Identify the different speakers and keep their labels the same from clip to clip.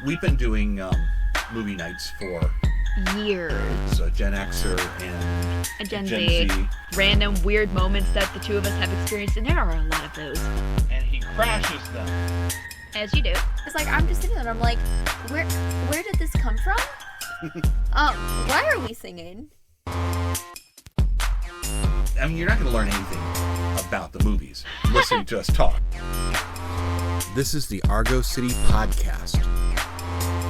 Speaker 1: we've been doing movie nights for
Speaker 2: years.
Speaker 1: Gen Xer and
Speaker 2: A Gen Z. Random weird moments that the two of us have experienced, and there are a lot of those.
Speaker 1: And he crashes them.
Speaker 2: As you do.
Speaker 3: It's like, I'm just sitting there and I'm like, where did this come from? Why are we singing?
Speaker 1: I mean, you're not going to learn anything about the movies listening to us talk.
Speaker 4: This is the Argo City Podcast.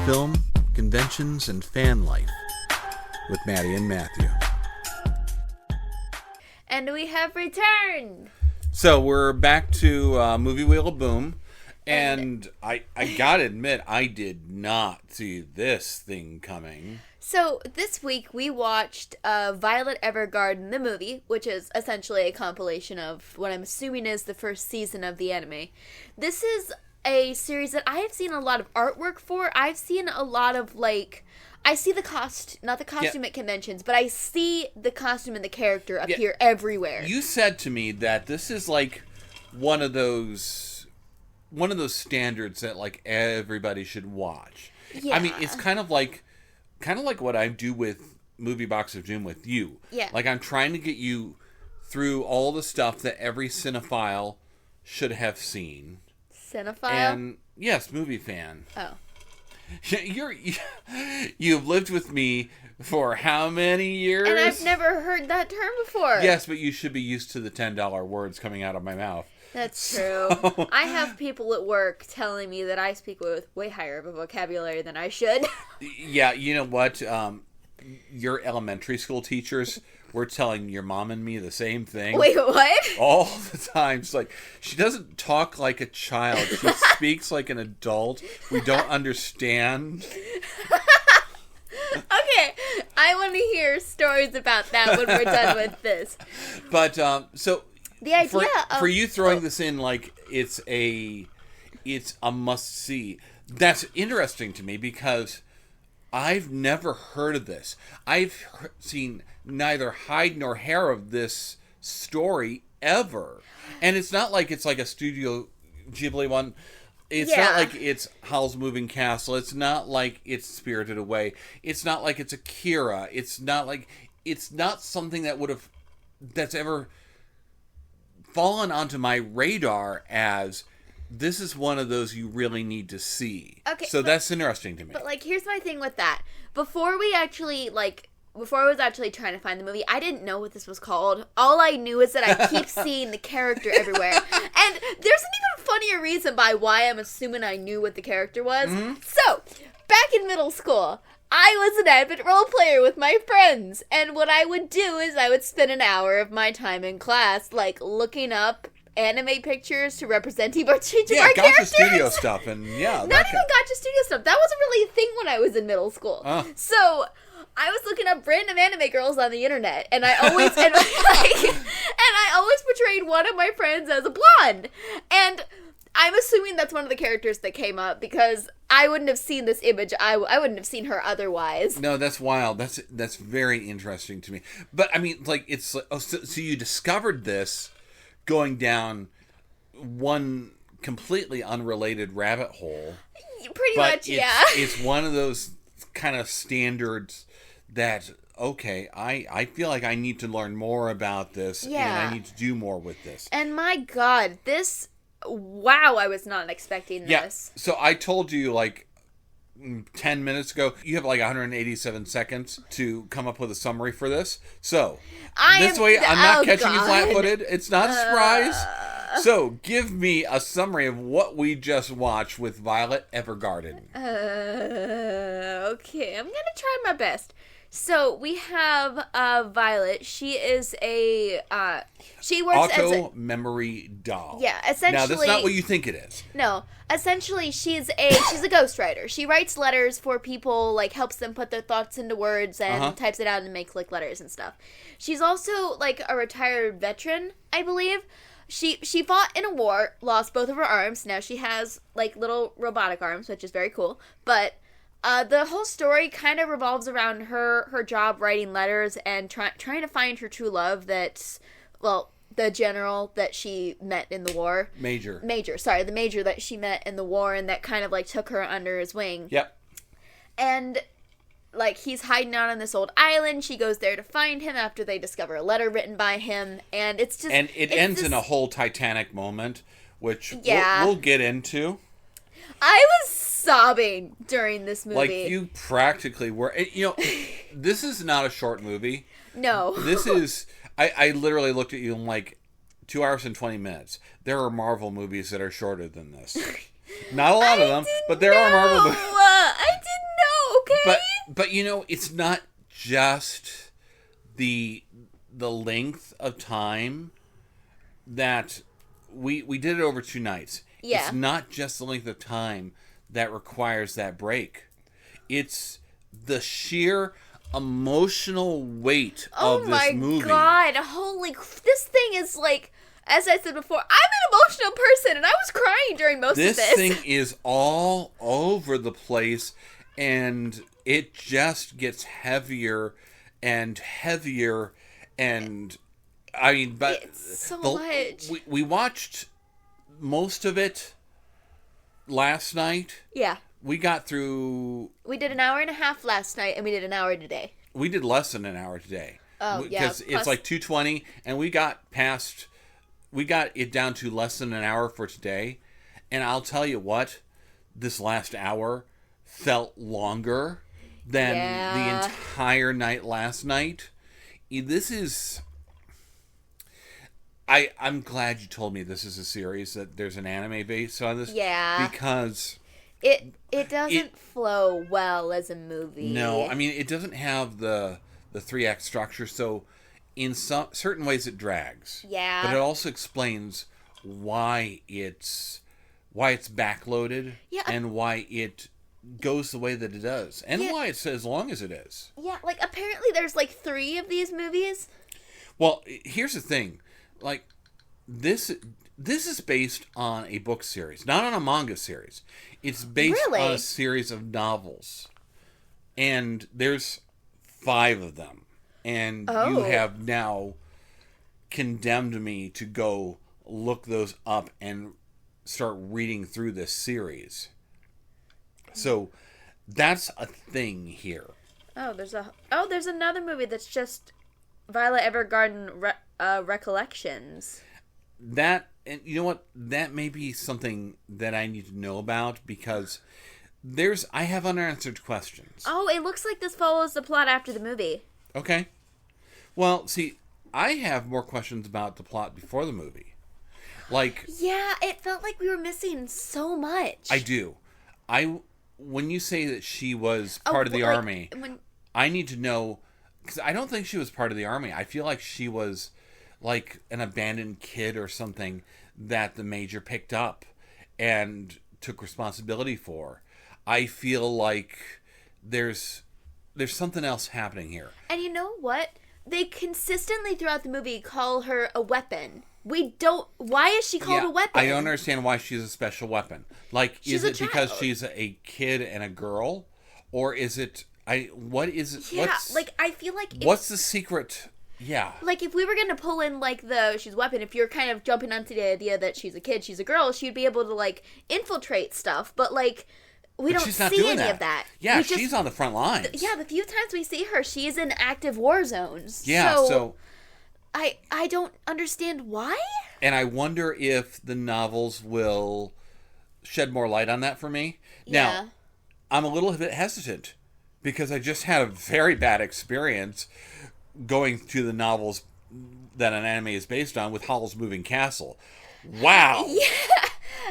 Speaker 4: Film, conventions, and fan life with Maddie and Matthew.
Speaker 3: And we have returned.
Speaker 4: So we're back to Movie Wheel of Boom. And I gotta admit, I did not see this thing coming.
Speaker 3: So this week we watched Violet Evergarden, the movie, which is essentially a compilation of what I'm assuming is the first season of the anime. This is a series that I have seen a lot of artwork for. I've seen a lot of, like, I see the not the costume at conventions, but I see the costume and the character appear everywhere.
Speaker 4: You said to me that this is like one of those standards that like everybody should watch.
Speaker 3: Yeah.
Speaker 4: I mean, it's kind of like what I do with Movie Box of Doom with you.
Speaker 3: Yeah.
Speaker 4: Like, I'm trying to get you through all the stuff that every cinephile should have seen.
Speaker 3: Cinephile?
Speaker 4: And yes, movie fan.
Speaker 3: Oh.
Speaker 4: You've lived with me for how many years?
Speaker 3: And I've never heard that term before.
Speaker 4: Yes, but you should be used to the $10 words coming out of my mouth.
Speaker 3: That's true. I have people at work telling me that I speak with way higher of a vocabulary than I should.
Speaker 4: Yeah, you know what? Your elementary school teachers were telling your mom and me the same thing.
Speaker 3: Wait, what?
Speaker 4: All the time. It's like, she doesn't talk like a child. She speaks like an adult. We don't understand.
Speaker 3: Okay, I want to hear stories about that when we're done with this.
Speaker 4: But, so...
Speaker 3: The idea
Speaker 4: for you throwing this in like it's a must-see. That's interesting to me because I've never heard of this. I've seen neither hide nor hair of this story ever. And it's not like it's like a Studio Ghibli one. It's not like it's Howl's Moving Castle. It's not like it's Spirited Away. It's not like it's Akira. It's not something that's ever fallen onto my radar as this is one of those you really need to see. Okay. So that's interesting to me.
Speaker 3: But, like, here's my thing with that. Before I was actually trying to find the movie, I didn't know what this was called. All I knew is that I keep seeing the character everywhere. And there's an even funnier reason why I'm assuming I knew what the character was. Mm-hmm. So, back in middle school, I was an avid role player with my friends, and what I would do is I would spend an hour of my time in class, like, looking up anime pictures to represent each of our characters.
Speaker 4: Yeah, Gotcha Studio stuff, and yeah.
Speaker 3: Not even Gotcha Studio stuff. That wasn't really a thing when I was in middle school. So, I was looking up random anime girls on the internet, and I always, and I always portrayed one of my friends as a blonde, and I'm assuming that's one of the characters that came up because I wouldn't have seen this image. I wouldn't have seen her otherwise.
Speaker 4: No, that's wild. That's very interesting to me. But I mean, like, it's so you discovered this going down one completely unrelated rabbit hole.
Speaker 3: Pretty much, yeah.
Speaker 4: It's one of those kind of standards that, okay, I feel like I need to learn more about this, and I need to do more with this.
Speaker 3: And my God, wow, I was not expecting this.
Speaker 4: Yeah, so I told you, like, 10 minutes ago, you have, like, 187 seconds to come up with a summary for this. So, I'm not catching you flat-footed. It's not a surprise. So, give me a summary of what we just watched with Violet Evergarden.
Speaker 3: Okay, I'm going to try my best. So, we have Violet. She is she works as a
Speaker 4: memory doll.
Speaker 3: Yeah, essentially.
Speaker 4: Now, that's not what you think it is.
Speaker 3: No. Essentially, she's a ghostwriter. She writes letters for people, like, helps them put their thoughts into words and types it out and makes, like, letters and stuff. She's also, like, a retired veteran, I believe. She fought in a war, lost both of her arms. Now she has, like, little robotic arms, which is very cool. But the whole story kind of revolves around her job writing letters and trying to find her true love that's, well, the general that she met in the war.
Speaker 4: Major.
Speaker 3: Sorry, the major that she met in the war and that kind of like took her under his wing.
Speaker 4: Yep.
Speaker 3: And like he's hiding out on this old island. She goes there to find him after they discover a letter written by him, and it's just
Speaker 4: it ends in a whole Titanic moment, which
Speaker 3: Yeah.
Speaker 4: we'll get into.
Speaker 3: I was sobbing during this movie.
Speaker 4: Like you practically were. You know, this is not a short movie.
Speaker 3: No.
Speaker 4: This is. I literally looked at you and like 2 hours and 20 minutes. There are Marvel movies that are shorter than this. Not a lot of them, but there are Marvel movies.
Speaker 3: I didn't know. Okay.
Speaker 4: But you know, it's not just the length of time that we did it over 2 nights.
Speaker 3: Yeah.
Speaker 4: It's not just the length of time that requires that break. It's the sheer emotional weight of this movie.
Speaker 3: Oh my god! Holy, this thing is like, as I said before, I'm an emotional person, and I was crying during most of this.
Speaker 4: This thing is all over the place, and it just gets heavier and heavier, and I mean, but
Speaker 3: it's so much.
Speaker 4: We watched most of it last night.
Speaker 3: Yeah.
Speaker 4: We got through.
Speaker 3: We did an hour and a half last night, and we did an hour today.
Speaker 4: We did less than an hour today.
Speaker 3: Oh, yeah.
Speaker 4: Because it's like 2:20, and we got it down to less than an hour for today. And I'll tell you what, this last hour felt longer than the entire night last night. This is. I'm glad you told me this is a series, that there's an anime based on this.
Speaker 3: Yeah.
Speaker 4: Because
Speaker 3: it doesn't flow well as a movie.
Speaker 4: No, I mean, it doesn't have the 3-act structure, so in some certain ways it drags.
Speaker 3: Yeah.
Speaker 4: But it also explains why it's backloaded, and why it goes the way that it does, and why it's as long as it is.
Speaker 3: Yeah, like apparently there's like 3 of these movies.
Speaker 4: Well, here's the thing. Like, this is based on a book series, not on a manga series. It's based on a series of novels. And there's 5 of them. And you have now condemned me to go look those up and start reading through this series. So that's a thing here.
Speaker 3: There's another movie that's just Violet Evergarden Recollections.
Speaker 4: That, and you know what? That may be something that I need to know about, because I have unanswered questions.
Speaker 3: Oh, it looks like this follows the plot after the movie.
Speaker 4: Okay. Well, see, I have more questions about the plot before the movie. Like,
Speaker 3: yeah, it felt like we were missing so much.
Speaker 4: I do. When you say that she was part of the army, I need to know, because I don't think she was part of the army. I feel like she was like an abandoned kid or something that the major picked up and took responsibility for. I feel like there's something else happening here.
Speaker 3: And you know what? They consistently throughout the movie call her a weapon. Why is she called a weapon?
Speaker 4: I don't understand why she's a special weapon. Like, is it because she's a kid and a girl? Or is it, what is it?
Speaker 3: Yeah, I feel like...
Speaker 4: What's the secret? Yeah.
Speaker 3: Like, if we were going to pull in, like, she's a weapon, if you're kind of jumping onto the idea that she's a kid, she's a girl, she'd be able to, like, infiltrate stuff. But, like, we don't see any of that.
Speaker 4: Yeah, she's on the front lines.
Speaker 3: Yeah, the few times we see her, she's in active war zones.
Speaker 4: Yeah, so
Speaker 3: I don't understand why.
Speaker 4: And I wonder if the novels will shed more light on that for me.
Speaker 3: Yeah.
Speaker 4: Now, I'm a little bit hesitant, because I just had a very bad experience going to the novels that an anime is based on with Howl's Moving Castle. Wow.
Speaker 3: Yeah.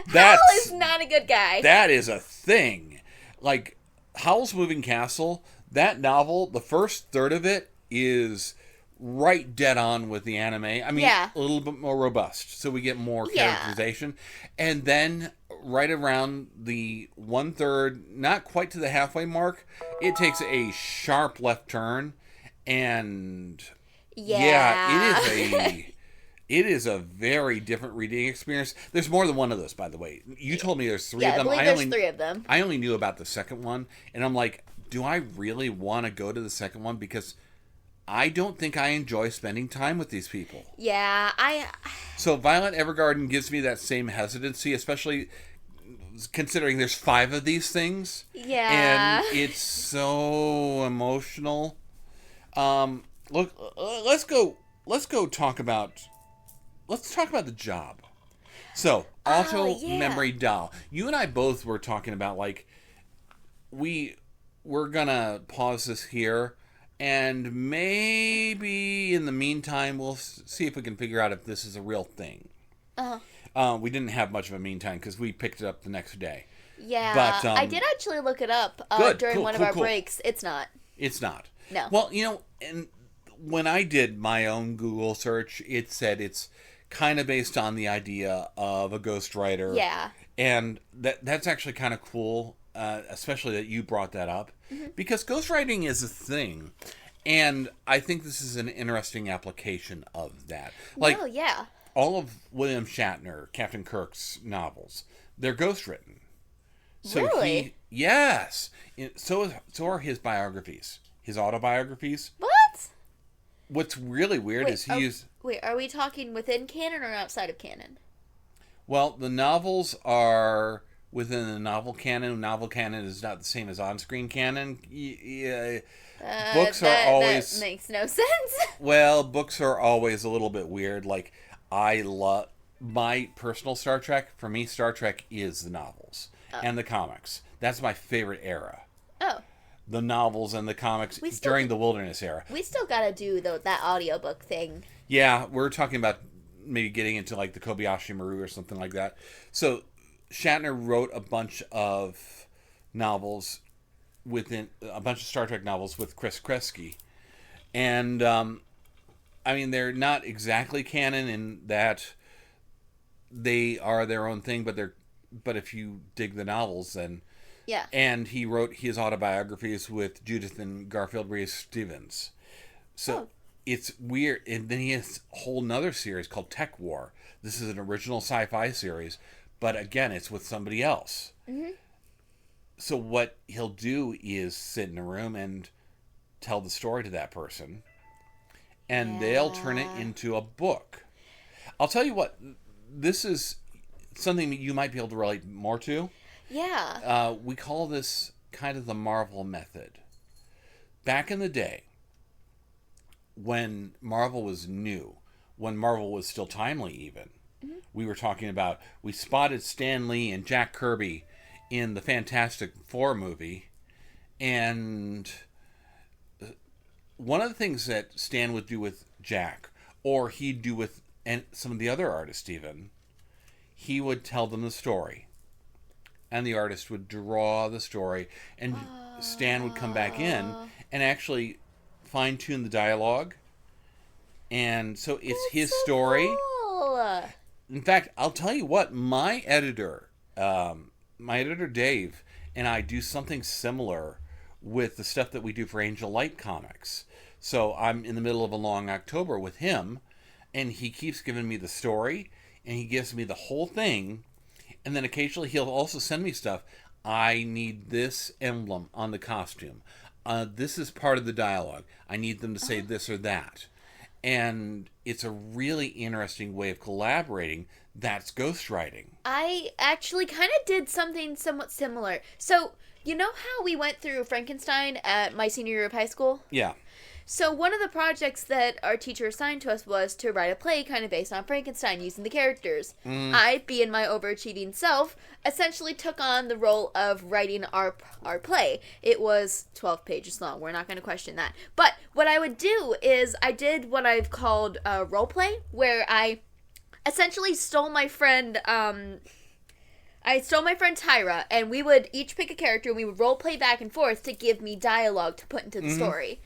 Speaker 3: Howl is not a good guy.
Speaker 4: That is a thing. Like, Howl's Moving Castle, that novel, the first third of it is right dead on with the anime. I mean, a little bit more robust, so we get more characterization. And then right around the 1/3, not quite to the halfway mark, it takes a sharp left turn, and it is a very different reading experience. There's more than one of those, by the way. You told me there's 3 of them.
Speaker 3: I believe there's 3 of them.
Speaker 4: I only knew about the second one, and I'm like, do I really want to go to the second one? Because I don't think I enjoy spending time with these people.
Speaker 3: Yeah,
Speaker 4: So Violet Evergarden gives me that same hesitancy, especially considering there's 5 of these things.
Speaker 3: Yeah.
Speaker 4: And it's so emotional. Look, let's talk about The Job. So, auto memory doll. You and I both were talking about, like, we're gonna pause this here, and maybe in the meantime we'll see if we can figure out if this is a real thing. We didn't have much of a meantime because we picked it up the next day.
Speaker 3: Yeah,
Speaker 4: but
Speaker 3: I did actually look it up during one of our breaks. It's not.
Speaker 4: It's not.
Speaker 3: No.
Speaker 4: Well, and when I did my own Google search, it said it's kind of based on the idea of a ghostwriter.
Speaker 3: Yeah.
Speaker 4: And that's actually kind of cool, especially that you brought that up, because ghostwriting is a thing. And I think this is an interesting application of that. Like,
Speaker 3: Oh, yeah.
Speaker 4: all of William Shatner, Captain Kirk's novels, they're ghostwritten. So
Speaker 3: Really?
Speaker 4: Yes. So are his biographies, his autobiographies.
Speaker 3: What?
Speaker 4: What's really weird is he used...
Speaker 3: Wait, are we talking within canon or outside of canon?
Speaker 4: Well, the novels are within the novel canon. Novel canon is not the same as on-screen canon. Books are always...
Speaker 3: That makes no sense.
Speaker 4: Well, books are always a little bit weird. Like, I love... My personal Star Trek, for me, Star Trek is the novels and the comics. That's my favorite era.
Speaker 3: Oh.
Speaker 4: The novels and the comics during the Wilderness era.
Speaker 3: We still gotta do that audiobook thing.
Speaker 4: Yeah, we're talking about maybe getting into like the Kobayashi Maru or something like that. So Shatner wrote a bunch of novels within a bunch of Star Trek novels with Chris Kresge. And I mean, they're not exactly canon in that they are their own thing, but if you dig the novels, then
Speaker 3: yeah.
Speaker 4: And he wrote his autobiographies with Judith and Garfield Reese Stevens. So it's weird. And then he has a whole nother series called Tech War. This is an original sci-fi series, but again, it's with somebody else. Mm-hmm. So what he'll do is sit in a room and tell the story to that person, and they'll turn it into a book. I'll tell you what, this is something that you might be able to relate more to.
Speaker 3: Yeah.
Speaker 4: We call this kind of the Marvel method. Back in the day, when Marvel was new, when Marvel was still timely even, we were talking about, we spotted Stan Lee and Jack Kirby in the Fantastic Four movie, and one of the things that Stan would do with Jack, or he'd do with some of the other artists even, he would tell them the story. And the artist would draw the story, and Stan would come back in and actually fine-tune the dialogue. And so it's his story.
Speaker 3: Cool.
Speaker 4: In fact, I'll tell you what, my editor Dave, and I do something similar with the stuff that we do for Angel Light Comics. So I'm in the middle of a long October with him, and he keeps giving me the story, and he gives me the whole thing. And then occasionally he'll also send me stuff. I need this emblem on the costume. This is part of the dialogue. I need them to say this or that. And it's a really interesting way of collaborating. That's ghostwriting.
Speaker 3: I actually kind of did something somewhat similar. So, you know how we went through Frankenstein at my senior year of high school?
Speaker 4: Yeah.
Speaker 3: So one of the projects that our teacher assigned to us was to write a play kind of based on Frankenstein using the characters. I, being my overachieving self, essentially took on the role of writing our play. It was 12 pages long. We're not going to question that. But what I would do is I did what I've called a role play, where I essentially stole my friend Tyra, and we would each pick a character and we would role play back and forth to give me dialogue to put into the story.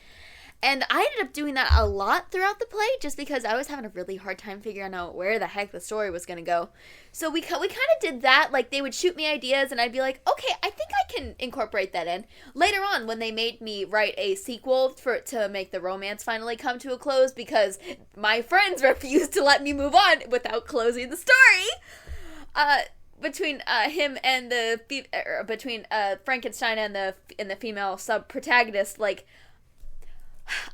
Speaker 3: And I ended up doing that a lot throughout the play, just because I was having a really hard time figuring out where the heck the story was going to go. So we kind of did that. Like, they would shoot me ideas, and I'd be like, okay, I think I can incorporate that in. Later on, when they made me write a sequel to make the romance finally come to a close, because my friends refused to let me move on without closing the story, between him and between Frankenstein and the female sub-protagonist, like,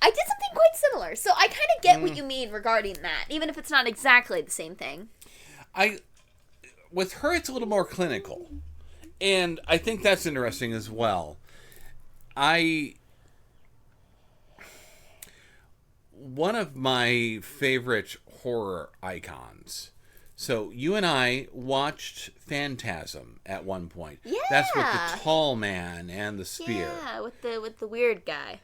Speaker 3: I did something quite similar, so I kind of get what you mean regarding that, even if it's not exactly the same thing.
Speaker 4: With her, it's a little more clinical, and I think that's interesting as well. One of my favorite horror icons. So you and I watched Phantasm at one point.
Speaker 3: Yeah.
Speaker 4: That's with the tall man and the spear.
Speaker 3: Yeah, with the weird guy.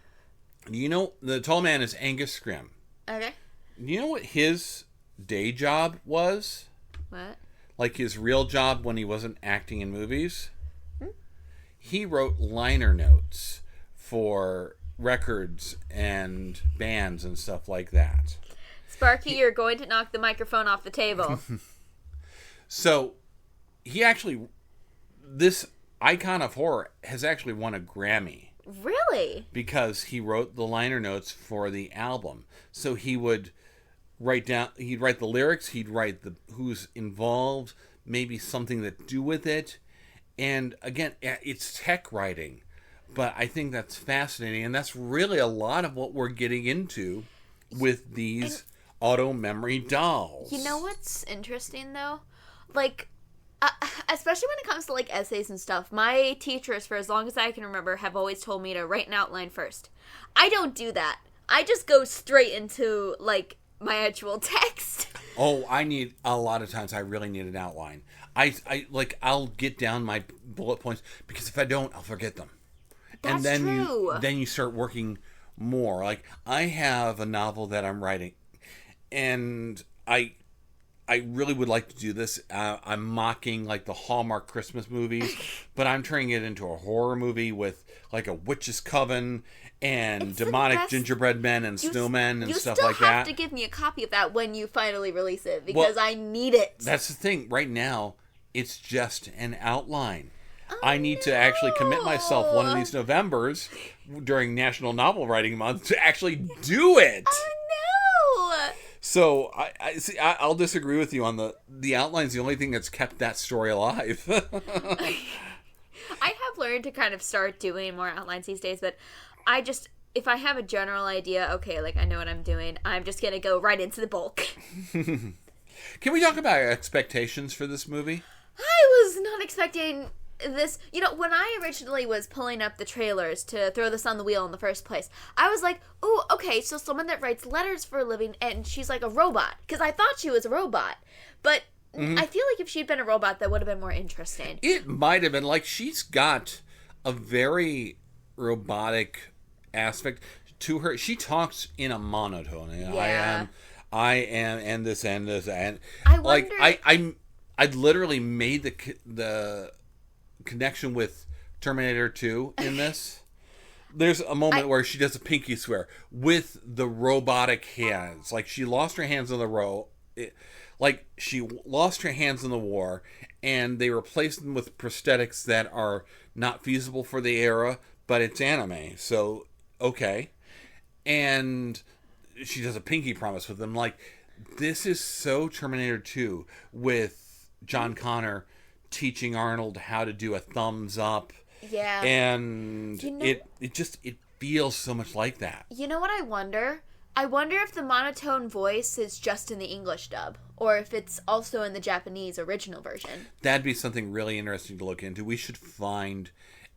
Speaker 4: You know, the tall man is Angus Scrimm.
Speaker 3: Okay.
Speaker 4: You know what his day job was?
Speaker 3: What?
Speaker 4: Like his real job when he wasn't acting in movies? He wrote liner notes for records and bands and stuff like that.
Speaker 3: Sparky, you're going to knock the microphone off the table.
Speaker 4: So, this icon of horror has actually won a Grammy.
Speaker 3: Really?
Speaker 4: Because he wrote the liner notes for the album. So he'd write the lyrics, he'd write who's involved, maybe something that do with it. And again, it's tech writing. But I think that's fascinating. And that's really a lot of what we're getting into with these auto memory dolls.
Speaker 3: You know what's interesting though? Like, especially when it comes to like essays and stuff, my teachers, for as long as I can remember, have always told me to write an outline first. I don't do that. I just go straight into like my actual text.
Speaker 4: Oh, a lot of times I really need an outline. I'll get down my bullet points because if I don't, I'll forget them.
Speaker 3: That's
Speaker 4: and then
Speaker 3: true.
Speaker 4: Then you start working more. Like I have a novel that I'm writing, and I really would like to do this. I'm mocking like the Hallmark Christmas movies, but I'm turning it into a horror movie with like a witch's coven and
Speaker 3: It's the
Speaker 4: demonic
Speaker 3: best-
Speaker 4: gingerbread men and snowmen and stuff like
Speaker 3: You still have
Speaker 4: that.
Speaker 3: to give me a copy of that when you finally release it because I need it.
Speaker 4: That's the thing. Right now, it's just an outline. I need to actually commit myself one of these Novembers during National Novel Writing Month to actually do it.
Speaker 3: Oh no!
Speaker 4: So I see. I'll disagree with you on the outline's the only thing that's kept that story alive.
Speaker 3: I have learned to kind of start doing more outlines these days, but if I have a general idea, okay, like I know what I'm doing, I'm just gonna go right into the bulk.
Speaker 4: Can we talk about our expectations for this movie?
Speaker 3: I was not expecting this. You know, when I originally was pulling up the trailers to throw this on the wheel in the first place, I was like, oh, okay, so someone that writes letters for a living, and she's like a robot, because I thought she was a robot. But I feel like if she'd been a robot, that would have been more interesting.
Speaker 4: It might have been. Like, she's got a very robotic aspect to her. She talks in a monotone.
Speaker 3: Yeah.
Speaker 4: I am, and this, and this, and...
Speaker 3: I
Speaker 4: like,
Speaker 3: wonder...
Speaker 4: I literally made the connection with Terminator 2 in this. There's a moment where she does a pinky swear with the robotic hands. Like, she lost her hands on the she lost her hands in the war, and they replaced them with prosthetics that are not feasible for the era, but it's anime, so okay. And she does a pinky promise with them. Like, this is so Terminator 2 with John Connor teaching Arnold how to do a thumbs up.
Speaker 3: Yeah.
Speaker 4: And
Speaker 3: You know-
Speaker 4: it feels so much like that.
Speaker 3: You know what I wonder? I wonder if the monotone voice is just in the English dub, or if it's also in the Japanese original version.
Speaker 4: That'd be something really interesting to look into. We should find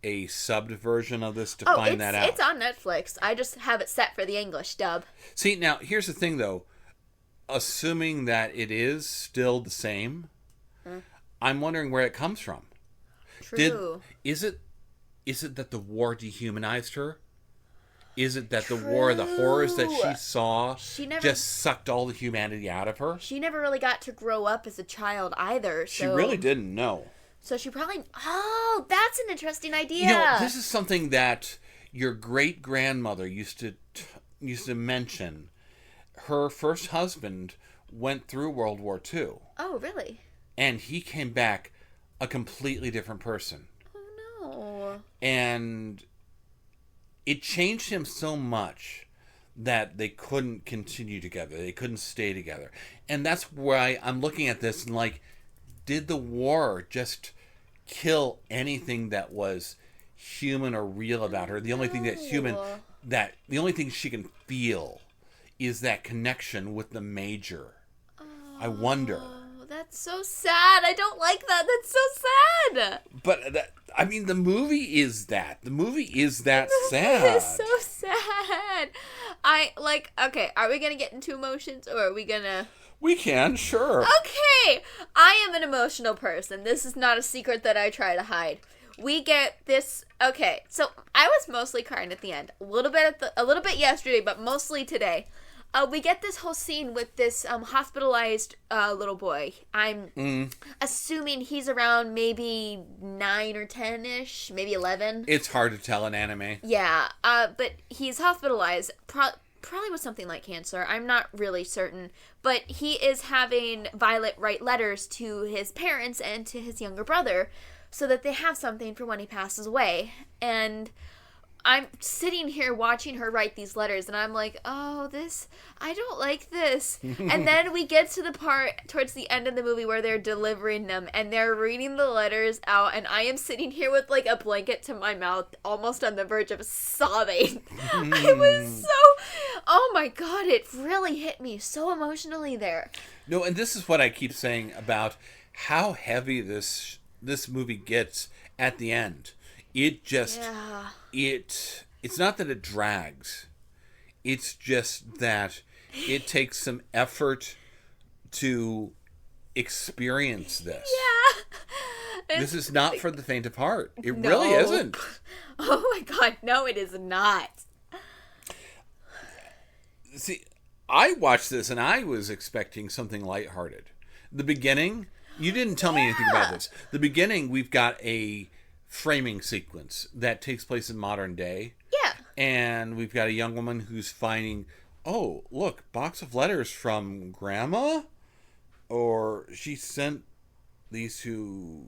Speaker 4: a subbed version of this to find that out.
Speaker 3: It's on Netflix. I just have it set for the English dub.
Speaker 4: See, now, here's the thing, though. Assuming that it is still the same, I'm wondering where it comes from.
Speaker 3: True.
Speaker 4: Is it that the war dehumanized her? Is it that the war, the horrors that she saw, just sucked all the humanity out of her?
Speaker 3: She never really got to grow up as a child either.
Speaker 4: She really didn't know.
Speaker 3: So she probably... Oh, that's an interesting idea.
Speaker 4: You know, this is something that your great-grandmother used to mention. Her first husband went through World War II.
Speaker 3: Oh, really?
Speaker 4: And he came back a completely different person.
Speaker 3: Oh, no.
Speaker 4: And it changed him so much that they couldn't continue together. They couldn't stay together. And that's why I'm looking at this and like, did the war just kill anything that was human or real about her. The only thing that's human, the only thing she can feel is that connection with the Major. I wonder.
Speaker 3: Oh, that's so sad. I don't like that. That's so sad.
Speaker 4: But the movie is that. The movie is that sad.
Speaker 3: It's so sad. Okay, are we going to get into emotions or are we going to...
Speaker 4: We can, sure.
Speaker 3: Okay, I am an emotional person. This is not a secret that I try to hide. We get this. Okay, so I was mostly crying at the end. A little bit yesterday, but mostly today. We get this whole scene with this hospitalized little boy. I'm assuming he's around maybe 9 or 10-ish, maybe 11.
Speaker 4: It's hard to tell in anime.
Speaker 3: Yeah, but he's hospitalized. Probably with something like cancer. I'm not really certain. But he is having Violet write letters to his parents and to his younger brother so that they have something for when he passes away. And I'm sitting here watching her write these letters, and I'm like, oh, I don't like this. And then we get to the part towards the end of the movie where they're delivering them, and they're reading the letters out, and I am sitting here with, like, a blanket to my mouth, almost on the verge of sobbing. I was oh my God, it really hit me so emotionally there.
Speaker 4: No, and this is what I keep saying about how heavy this movie gets at the end. It just...
Speaker 3: Yeah.
Speaker 4: It's not that it drags. It's just that it takes some effort to experience this.
Speaker 3: Yeah.
Speaker 4: This is not for the faint of heart. It
Speaker 3: No.
Speaker 4: really isn't.
Speaker 3: Oh my God, no, it is not.
Speaker 4: See, I watched this and I was expecting something lighthearted. The beginning, you didn't tell me anything about this. The beginning, we've got a framing sequence that takes place in modern day.
Speaker 3: Yeah.
Speaker 4: And we've got a young woman who's finding, oh, look, box of letters from Grandma? Or she sent these to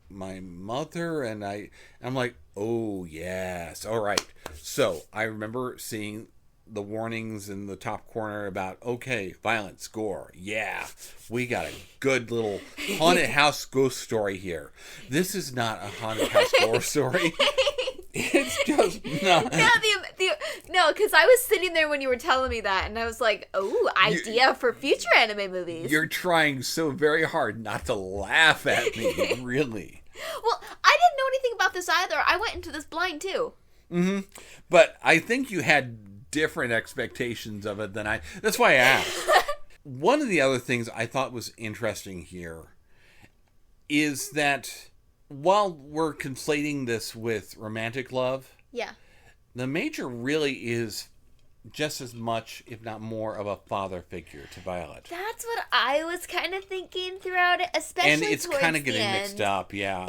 Speaker 4: my mother, and I'm like, oh, yes, all right. So I remember seeing the warnings in the top corner about, okay, violence, gore. Yeah, we got a good little haunted house ghost story here. This is not a haunted house gore story. It's just not.
Speaker 3: No, because I was sitting there when you were telling me that, and I was like, oh, idea for future anime movies.
Speaker 4: You're trying so very hard not to laugh at me, really.
Speaker 3: Well, I didn't know anything about this either. I went into this blind, too.
Speaker 4: Mm-hmm. But I think you had different expectations of it than I. That's why I asked. One of the other things I thought was interesting here is that while we're conflating this with romantic love,
Speaker 3: Yeah.
Speaker 4: the Major really is just as much, if not more, of a father figure to Violet.
Speaker 3: That's what I was kind of thinking throughout it, especially
Speaker 4: and it's kind of getting
Speaker 3: end.
Speaker 4: mixed up, yeah.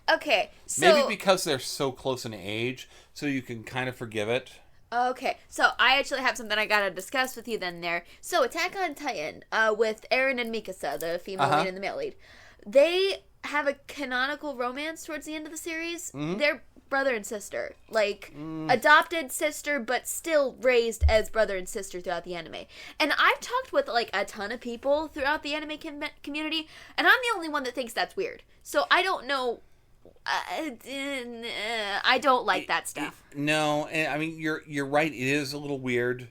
Speaker 3: Okay, so
Speaker 4: maybe because they're so close in age, so you can kind of forgive it.
Speaker 3: Okay, so I actually have something I gotta discuss with you then there. So Attack on Titan, with Eren and Mikasa, the female lead and the male lead, they have a canonical romance towards the end of the series. Mm-hmm. They're brother and sister. Adopted sister, but still raised as brother and sister throughout the anime. And I've talked with, a ton of people throughout the anime community, and I'm the only one that thinks that's weird. So I don't know... I don't like that stuff.
Speaker 4: No, I mean you're right. It is a little weird.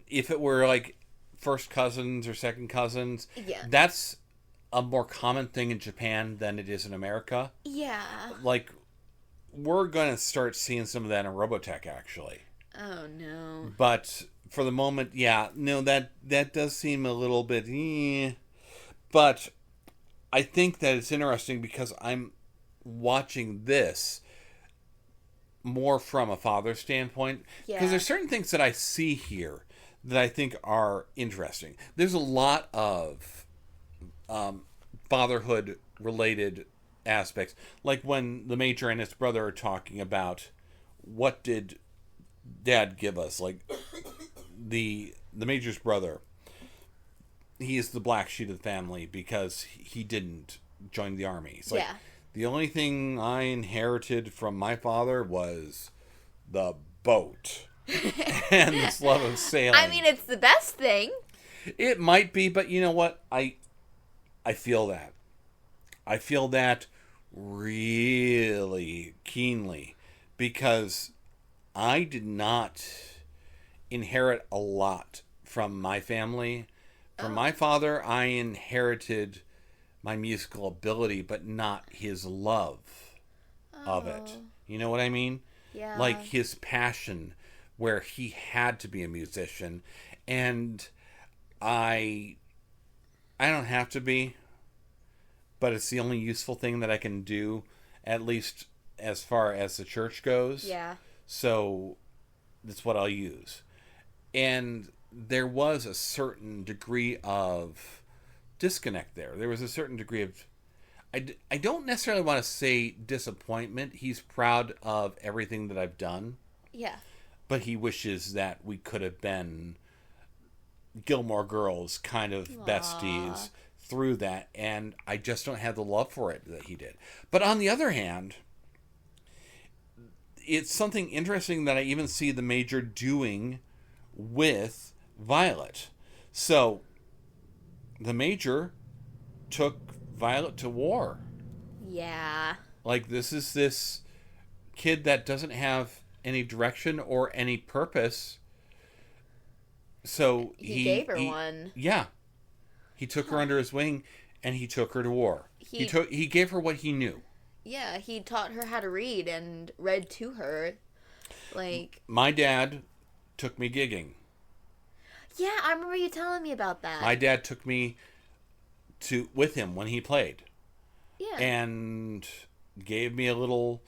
Speaker 4: If it were first cousins or second cousins,
Speaker 3: yeah,
Speaker 4: that's a more common thing in Japan than it is in America.
Speaker 3: Yeah,
Speaker 4: we're gonna start seeing some of that in Robotech, actually.
Speaker 3: Oh no!
Speaker 4: But for the moment, yeah, no, that does seem a little bit. But I think that it's interesting because I'm watching this more from a father's standpoint, because there's certain things that I see here that I think are interesting. There's a lot of fatherhood related aspects, like when the Major and his brother are talking about what did Dad give us. The Major's brother, he is the black sheep of the family because he didn't join the army. It's the only thing I inherited from my father was the boat and this love of sailing.
Speaker 3: I mean, it's the best thing.
Speaker 4: It might be, but you know what? I feel that. I feel that really keenly because I did not inherit a lot from my family. From my father, I inherited my musical ability, but not his love of it. You know what I mean?
Speaker 3: Yeah.
Speaker 4: Like his passion, where he had to be a musician, and I don't have to be, but it's the only useful thing that I can do, at least as far as the church goes.
Speaker 3: Yeah.
Speaker 4: So that's what I'll use. And there was a certain degree of disconnect there. There was a certain degree of, I don't necessarily want to say disappointment. He's proud of everything that I've done,
Speaker 3: Yeah.
Speaker 4: but he wishes that we could have been Gilmore Girls kind of besties through that, and I just don't have the love for it that he did. But on the other hand, it's something interesting that I even see the Major doing with Violet. So the Major took Violet to war.
Speaker 3: Yeah.
Speaker 4: Like, this is this kid that doesn't have any direction or any purpose. So
Speaker 3: He gave her one.
Speaker 4: Yeah. He took her under his wing and he took her to war. He gave her what he knew.
Speaker 3: Yeah, he taught her how to read and read to her. Like,
Speaker 4: My dad took me gigging.
Speaker 3: yeah, I remember you telling me about that.
Speaker 4: My dad took me with him when he played.
Speaker 3: Yeah.
Speaker 4: And gave me a little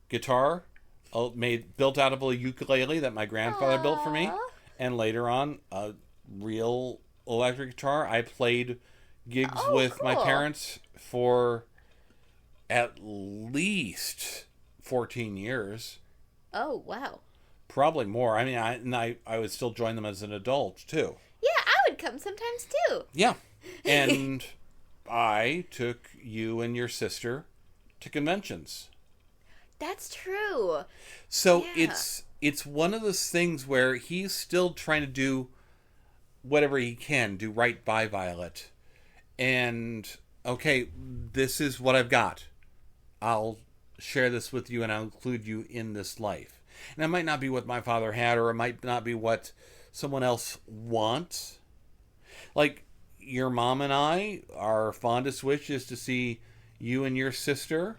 Speaker 4: guitar built out of a ukulele that my grandfather built for me, and later on a real electric guitar. I played gigs with my parents for at least 14 years.
Speaker 3: Oh, wow.
Speaker 4: Probably more. I mean, I would still join them as an adult too.
Speaker 3: Yeah, I would come sometimes too.
Speaker 4: Yeah. And I took you and your to conventions.
Speaker 3: That's true.
Speaker 4: So
Speaker 3: Yeah.
Speaker 4: it's one of those things where he's still trying to do whatever he can, do right by Violet. And, okay, this is what I've got. I'll share this with you and I'll include you in this life. And it might not be what my father had, or it might not be what someone else wants. Like, your mom and I, our fondest wish is to see you and your sister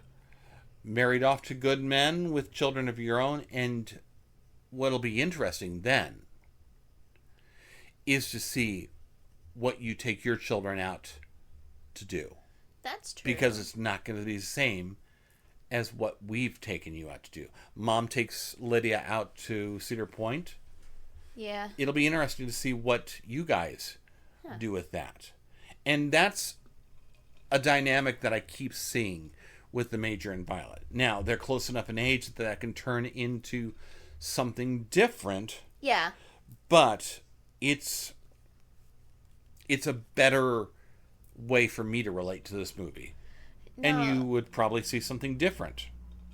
Speaker 4: married off to good men with children of your own. And what'll be interesting then is to see what you take your children out to do.
Speaker 3: That's true.
Speaker 4: Because it's not going to be the same as what we've taken you out to do. Mom takes Lydia out to Cedar Point.
Speaker 3: Yeah.
Speaker 4: It'll be interesting to see what you guys do with that. And that's a dynamic that I keep seeing with the Major and Violet. Now, they're close enough in age that can turn into something different.
Speaker 3: Yeah.
Speaker 4: But it's a better way for me to relate to this movie.
Speaker 3: No.
Speaker 4: And you would probably see something different.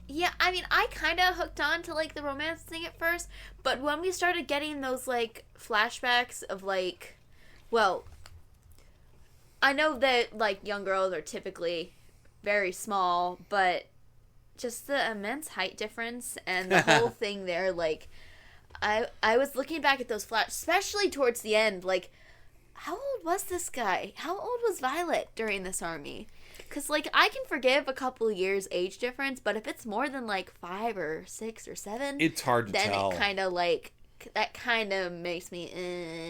Speaker 3: Yeah, I mean, I kind of hooked on to, like, the romance thing at first, but when we started getting those, like, flashbacks of, like, well, I know that, like, young girls are typically very small, but just the immense height difference and the whole thing there, like, I was looking back at those especially towards the end, like, how old was this guy? How old was Violet during this army? Because, like, I can forgive a couple years age difference, but if it's more than, like, 5 or 6 or 7...
Speaker 4: It's hard to tell.
Speaker 3: Then it kind of, like... That kind of makes me...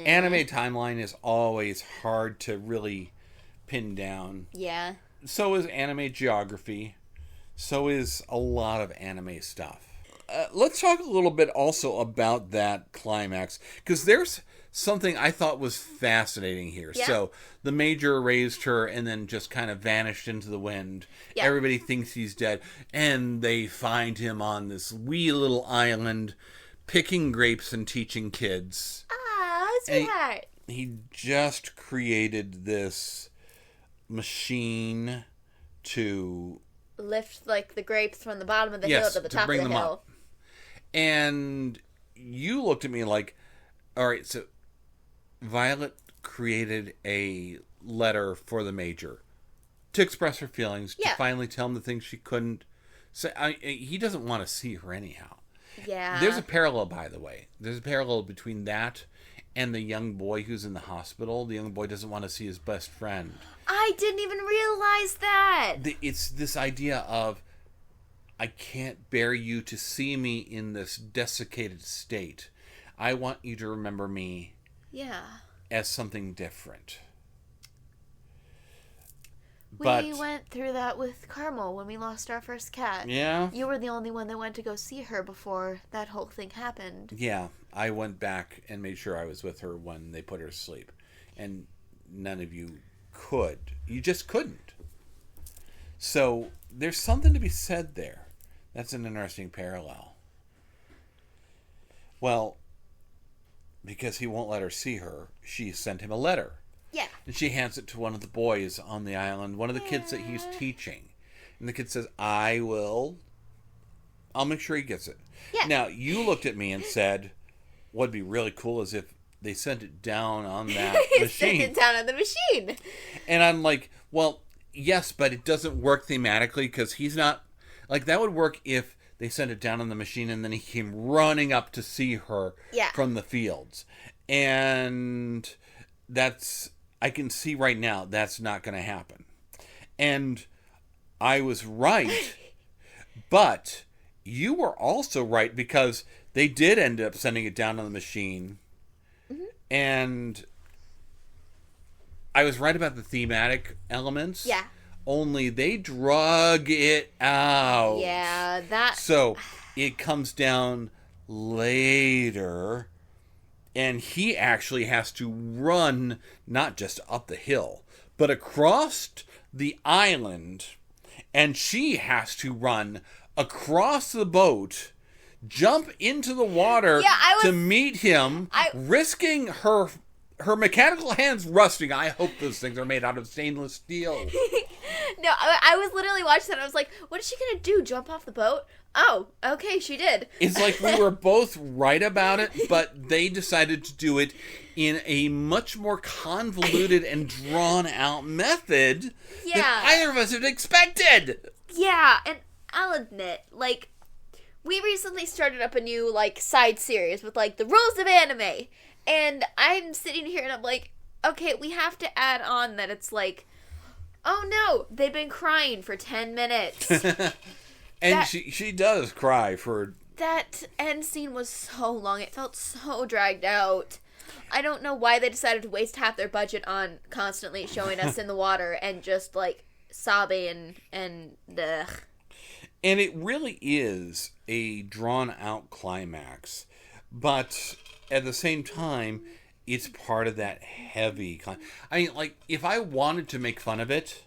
Speaker 4: Anime timeline is always hard to really pin down.
Speaker 3: Yeah.
Speaker 4: So is anime geography. So is a lot of anime stuff. Let's talk a little bit also about that climax. Because there's something I thought was fascinating here.
Speaker 3: Yeah.
Speaker 4: So the Major raised her and then just kind of vanished into the wind.
Speaker 3: Yeah.
Speaker 4: Everybody thinks he's dead. And they find him on this wee little island picking grapes and teaching kids.
Speaker 3: Ah, sweetheart.
Speaker 4: He just created this machine to
Speaker 3: Lift, like, the grapes from the bottom of the hill to the top of the hill.
Speaker 4: Up. And you looked at me like, all right, so Violet created a letter for the Major. to express her feelings,
Speaker 3: Yeah.
Speaker 4: to finally tell him the things she couldn't say. He doesn't want to see her anyhow.
Speaker 3: Yeah.
Speaker 4: There's a parallel, by the way. There's a parallel between that and the young boy who's in the hospital. The young boy doesn't want to see his best friend.
Speaker 3: I didn't even realize that.
Speaker 4: It's this idea of, I can't bear you to see me in this desiccated state. I want you to remember me
Speaker 3: Yeah.
Speaker 4: as something different.
Speaker 3: We went through that with Carmel when we lost our first cat.
Speaker 4: Yeah.
Speaker 3: You were the only one that went to go see her before that whole thing happened.
Speaker 4: Yeah, I went back and made sure I was with her when they put her to sleep. And none of you could. You just couldn't. So there's something to be said there. That's an interesting parallel. Well, because he won't let her see her, she sent him a letter.
Speaker 3: Yeah.
Speaker 4: And she hands it to one of the boys on the island, one of the kids that he's teaching. And the kid says, I'll make sure he gets it.
Speaker 3: Yeah.
Speaker 4: Now, you looked at me and said, what'd be really cool is if they sent it down on that machine.
Speaker 3: Sent it down on the machine.
Speaker 4: And I'm like, well, yes, but it doesn't work thematically because he's not... Like, that would work if they sent it down on the machine and then he came running up to see her from the fields. And that's... I can see right now that's not going to happen. And I was right, but you were also right because they did end up sending it down on the machine. Mm-hmm. And I was right about the thematic elements.
Speaker 3: Yeah.
Speaker 4: Only they drug it out.
Speaker 3: Yeah, that...
Speaker 4: So it comes down later... And he actually has to run, not just up the hill, but across the island. And she has to run across the boat, jump into the water to meet him, risking her mechanical hands rusting. I hope those things are made out of stainless steel.
Speaker 3: No, I was literally watching that and I was like, what is she going to do? Jump off the boat? Oh, okay, she did.
Speaker 4: It's like we were both right about it, but they decided to do it in a much more convoluted and drawn-out method than either of us had expected.
Speaker 3: Yeah, and I'll admit, like, we recently started up a new, like, side series with, like, the rules of anime. And I'm sitting here and I'm like, okay, we have to add on that it's like, oh no, they've been crying for 10 minutes.
Speaker 4: And she does cry for...
Speaker 3: That end scene was so long. It felt so dragged out. I don't know why they decided to waste half their budget on constantly showing us in the water and just, like, sobbing and ugh.
Speaker 4: And it really is a drawn-out climax. But at the same time, it's part of that heavy... I mean, like, if I wanted to make fun of it,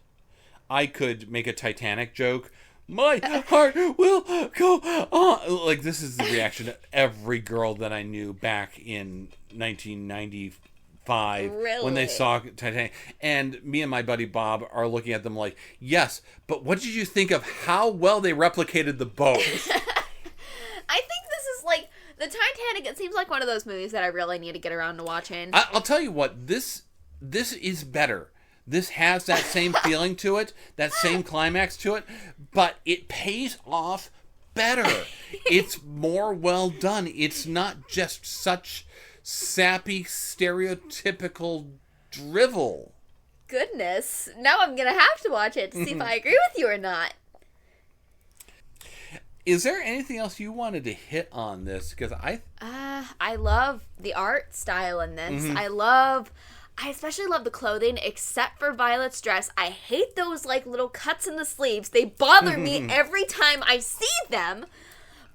Speaker 4: I could make a Titanic joke. My heart will go on. Like, this is the reaction of every girl that I knew back in 1995 when they saw Titanic. And me and my buddy Bob are looking at them like, yes, but what did you think of how well they replicated the boat?
Speaker 3: I think this is like, the Titanic, it seems like one of those movies that I really need to get around to watching.
Speaker 4: I'll tell you what, this is better. This has that same feeling to it, that same climax to it, but it pays off better. It's more well done. It's not just such sappy, stereotypical drivel.
Speaker 3: Goodness. Now I'm going to have to watch it to see if I agree with you or not.
Speaker 4: Is there anything else you wanted to hit on this? Because
Speaker 3: I love the art style in this. I especially love the clothing, except for Violet's dress. I hate those, like, little cuts in the sleeves. They bother me every time I see them.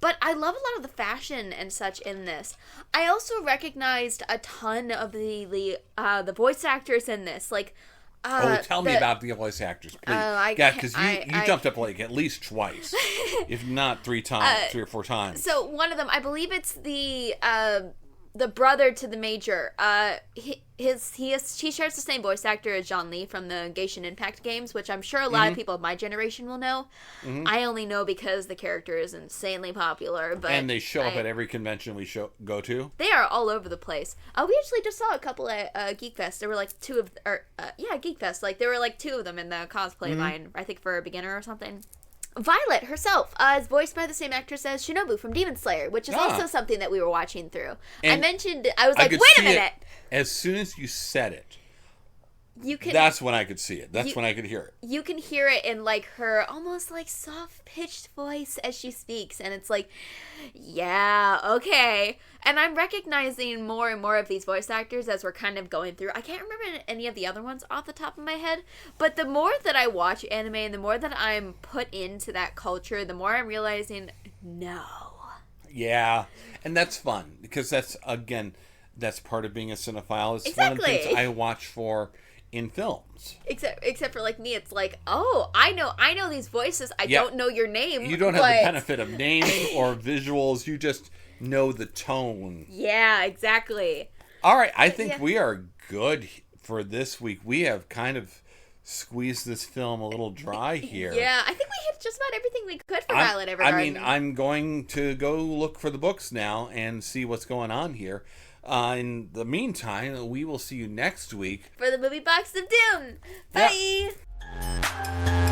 Speaker 3: But I love a lot of the fashion and such in this. I also recognized a ton of the voice actors in this. Like,
Speaker 4: tell me about the voice actors, please. Because you jumped up, like, at least twice. If not 3 or 4 times.
Speaker 3: So, one of them, I believe it's the the brother to the major. He shares the same voice actor as John Lee from the Genshin Impact games, which I'm sure a lot of people of my generation will know. I only know because the character is insanely popular. But
Speaker 4: and they show up at every convention we go to.
Speaker 3: They are all over the place. We actually just saw a couple at Geek Fest. There were like Geek Fest. Like there were like 2 of them in the cosplay line. I think for a beginner or something. Violet herself is voiced by the same actress as Shinobu from Demon Slayer, which is also something that we were watching through.
Speaker 4: And
Speaker 3: I was like, wait a minute.
Speaker 4: As soon as you said it,
Speaker 3: can.
Speaker 4: That's when I could see it. That's when I could hear it.
Speaker 3: You can hear it in like her almost like soft pitched voice as she speaks, and it's like, yeah, okay. And I'm recognizing more and more of these voice actors as we're kind of going through. I can't remember any of the other ones off the top of my head, but the more that I watch anime and the more that I'm put into that culture, the more I'm realizing, no.
Speaker 4: Yeah, and that's fun because that's part of being a cinephile. It's one of the things I watch for in films.
Speaker 3: Except for like me, it's like, oh, I know these voices. I don't know your name.
Speaker 4: You don't have the benefit of names or visuals. You just know the tone.
Speaker 3: Yeah, exactly.
Speaker 4: All right, I think we are good for this week. We have kind of squeezed this film a little dry here.
Speaker 3: Yeah, I think we hit just about everything we could for Violet Evergarden.
Speaker 4: I mean, I'm going to go look for the books now and see what's going on here. In the meantime, we will see you next week
Speaker 3: for the Movie Box of Doom. Bye!
Speaker 4: Yep.